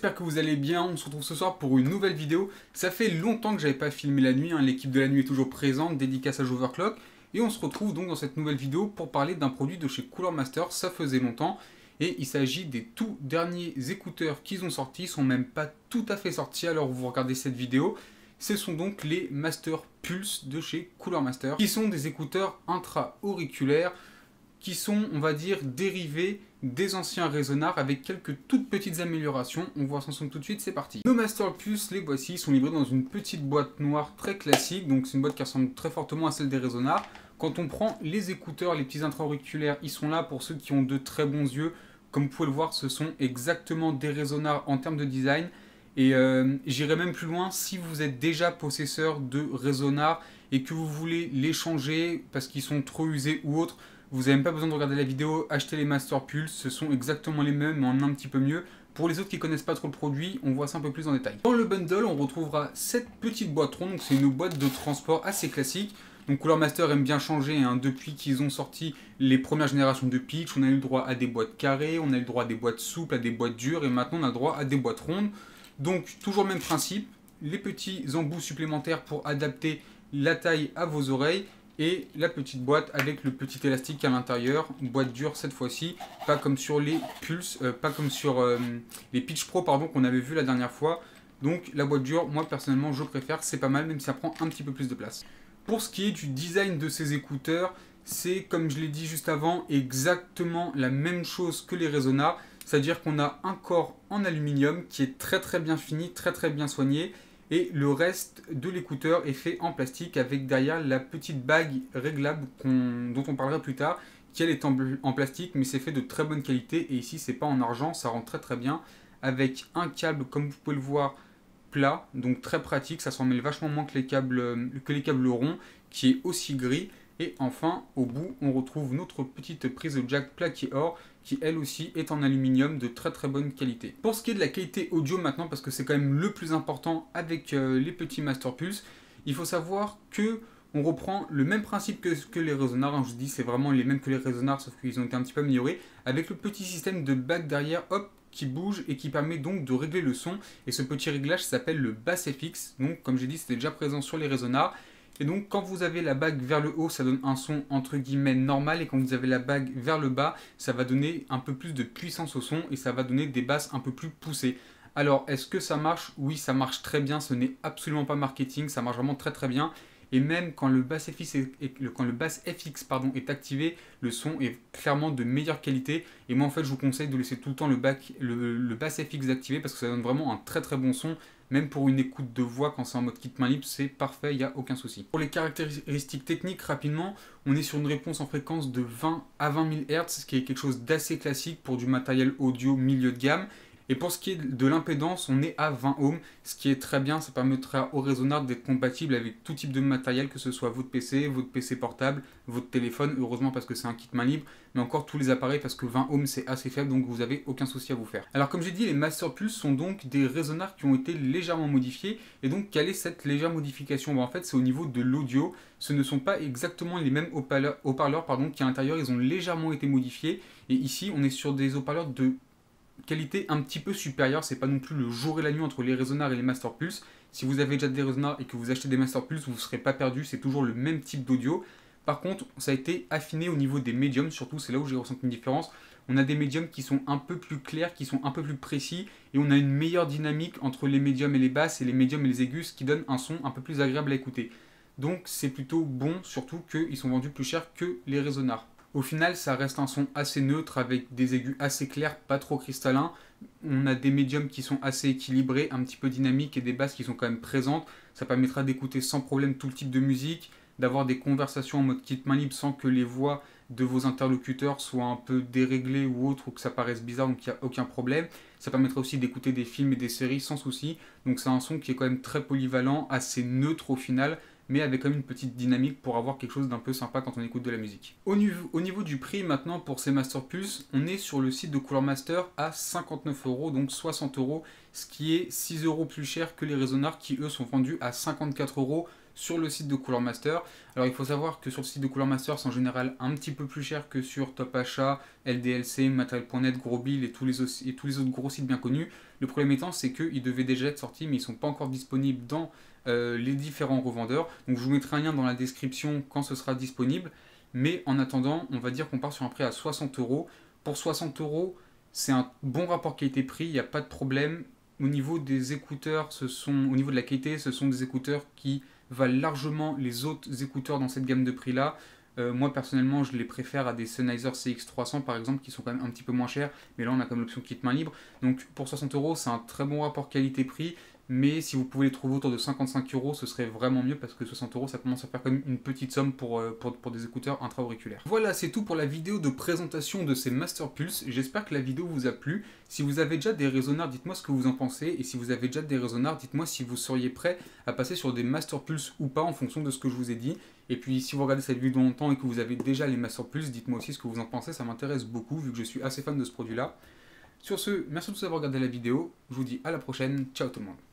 j'espère que vous allez bien. On se retrouve ce soir pour une nouvelle vidéo. Ça fait longtemps que j'avais pas filmé la nuit, hein. L'équipe de la nuit est toujours présente, dédicace à Overclock. Et on se retrouve donc dans cette nouvelle vidéo pour parler d'un produit de chez Cooler Master, ça faisait longtemps. Et il s'agit des tout derniers écouteurs qu'ils ont sortis, ils sont même pas tout à fait sortis alors que vous regardez cette vidéo. Ce sont donc les Master Pulse de chez Cooler Master, qui sont des écouteurs intra-auriculaires, qui sont, on va dire, dérivés des anciens résonars avec quelques toutes petites améliorations. On voit ça tout de suite, c'est parti. Nos Master Pulse, les voici, sont livrés dans une petite boîte noire très classique, donc c'est une boîte qui ressemble très fortement à celle des résonars. Quand on prend les écouteurs, les petits intra-auriculaires, ils sont là pour ceux qui ont de très bons yeux. Comme vous pouvez le voir, ce sont exactement des résonars en termes de design. Et j'irai même plus loin, si vous êtes déjà possesseur de résonars et que vous voulez les changer parce qu'ils sont trop usés ou autres, vous n'avez même pas besoin de regarder la vidéo, achetez les Master Pulse, ce sont exactement les mêmes mais en un petit peu mieux. Pour les autres qui ne connaissent pas trop le produit, on voit ça un peu plus en détail. Dans le bundle, on retrouvera cette petite boîte ronde, donc c'est une boîte de transport assez classique. Donc Cooler Master aime bien changer, hein, depuis qu'ils ont sorti les premières générations de pitch, on a eu le droit à des boîtes carrées, on a eu le droit à des boîtes souples, à des boîtes dures, et maintenant on a le droit à des boîtes rondes. Donc toujours le même principe, les petits embouts supplémentaires pour adapter la taille à vos oreilles, et la petite boîte avec le petit élastique à l'intérieur, boîte dure cette fois-ci, pas comme sur les Pulse, pas comme sur les Pitch Pro pardon, qu'on avait vu la dernière fois. Donc la boîte dure, moi personnellement je préfère, c'est pas mal même si ça prend un petit peu plus de place. Pour ce qui est du design de ces écouteurs, c'est comme je l'ai dit juste avant, exactement la même chose que les résonars, c'est-à-dire qu'on a un corps en aluminium qui est très bien fini, très bien soigné. Et le reste de l'écouteur est fait en plastique avec derrière la petite bague réglable dont on parlera plus tard, qui elle est en plastique mais c'est fait de très bonne qualité. Et ici c'est pas en argent, ça rend très bien. Avec un câble comme vous pouvez le voir plat, donc très pratique, ça s'en mêle vachement moins que les câbles ronds, qui est aussi gris. Et enfin, au bout, on retrouve notre petite prise de jack plaquée or, qui elle aussi est en aluminium de très bonne qualité. Pour ce qui est de la qualité audio maintenant, parce que c'est quand même le plus important avec les petits Master Pulse, il faut savoir que on reprend le même principe que les résonars, hein, je vous dis c'est vraiment les mêmes que les résonars, sauf qu'ils ont été un petit peu améliorés, avec le petit système de bague derrière, hop, qui bouge et qui permet donc de régler le son. Et ce petit réglage s'appelle le Bass FX, donc comme j'ai dit c'était déjà présent sur les résonars. Et donc quand vous avez la bague vers le haut, ça donne un son entre guillemets normal, et quand vous avez la bague vers le bas, ça va donner un peu plus de puissance au son et ça va donner des basses un peu plus poussées. Alors est-ce que ça marche? Oui, ça marche très bien, ce n'est absolument pas marketing, ça marche vraiment très bien. Et même quand le Bass FX est activé, le son est clairement de meilleure qualité. Et moi en fait je vous conseille de laisser tout le temps le Bass FX activé parce que ça donne vraiment un très bon son. Même pour une écoute de voix quand c'est en mode kit main libre, c'est parfait, il n'y a aucun souci. Pour les caractéristiques techniques, rapidement, on est sur une réponse en fréquence de 20 à 20 000 Hz, ce qui est quelque chose d'assez classique pour du matériel audio milieu de gamme. Et pour ce qui est de l'impédance, on est à 20 ohms, ce qui est très bien, ça permettra au résonard d'être compatible avec tout type de matériel, que ce soit votre PC portable, votre téléphone, heureusement parce que c'est un kit main libre, mais encore tous les appareils parce que 20 ohms c'est assez faible, donc vous n'avez aucun souci à vous faire. Alors comme j'ai dit, les Master Pulse sont donc des résonars qui ont été légèrement modifiés, et donc quelle est cette légère modification? En fait c'est au niveau de l'audio, ce ne sont pas exactement les mêmes haut-parleurs qui à l'intérieur ils ont légèrement été modifiés, et ici on est sur des haut-parleurs de qualité un petit peu supérieure, c'est pas non plus le jour et la nuit entre les résonars et les Master Pulse. Si vous avez déjà des résonars et que vous achetez des Master Pulse, vous ne serez pas perdu, c'est toujours le même type d'audio. Par contre, ça a été affiné au niveau des médiums, surtout c'est là où j'ai ressenti une différence. On a des médiums qui sont un peu plus clairs, qui sont un peu plus précis, et on a une meilleure dynamique entre les médiums et les basses et les médiums et les aigus, ce qui donne un son un peu plus agréable à écouter. Donc c'est plutôt bon, surtout qu'ils sont vendus plus cher que les résonars. Au final, ça reste un son assez neutre avec des aigus assez clairs, pas trop cristallins. On a des médiums qui sont assez équilibrés, un petit peu dynamiques, et des basses qui sont quand même présentes. Ça permettra d'écouter sans problème tout le type de musique, d'avoir des conversations en mode kit main libre sans que les voix de vos interlocuteurs soient un peu déréglées ou autres, ou que ça paraisse bizarre, donc il n'y a aucun problème. Ça permettra aussi d'écouter des films et des séries sans souci. Donc c'est un son qui est quand même très polyvalent, assez neutre au final, mais avec quand même une petite dynamique pour avoir quelque chose d'un peu sympa quand on écoute de la musique. Au niveau du prix maintenant pour ces Master Pulse, on est sur le site de Cooler Master à 59 euros, donc 60 euros, ce qui est 6 euros plus cher que les Resonars qui eux sont vendus à 54 euros sur le site de Cooler Master. Alors il faut savoir que sur le site de Cooler Master c'est en général un petit peu plus cher que sur Top Achat, LDLC, Material.net, Grosbill et tous les autres gros sites bien connus. Le problème étant c'est qu'ils devaient déjà être sortis mais ils ne sont pas encore disponibles dans les différents revendeurs. Donc je vous mettrai un lien dans la description quand ce sera disponible. Mais en attendant, on va dire qu'on part sur un prix à 60 euros. Pour 60 euros, c'est un bon rapport qualité-prix, il n'y a pas de problème. Au niveau des écouteurs, au niveau de la qualité, ce sont des écouteurs qui valent largement les autres écouteurs dans cette gamme de prix là. Moi personnellement je les préfère à des Sennheiser CX300 par exemple qui sont quand même un petit peu moins chers, mais là on a comme l'option kit main libre. Donc pour 60 euros c'est un très bon rapport qualité-prix, mais si vous pouvez les trouver autour de 55 euros ce serait vraiment mieux parce que 60 euros ça commence à faire quand même une petite somme pour des écouteurs intra-auriculaires. Voilà, c'est tout pour la vidéo de présentation de ces Master Pulse. J'espère que la vidéo vous a plu. Si vous avez déjà des Resonars, dites-moi ce que vous en pensez, et si vous avez déjà des Resonars, dites-moi si vous seriez prêt à passer sur des Master Pulse ou pas en fonction de ce que je vous ai dit. Et puis si vous regardez cette vidéo longtemps et que vous avez déjà les Master Pulse, dites-moi aussi ce que vous en pensez, ça m'intéresse beaucoup vu que je suis assez fan de ce produit là. Sur ce, merci de tous d'avoir regardé la vidéo, je vous dis à la prochaine, ciao tout le monde.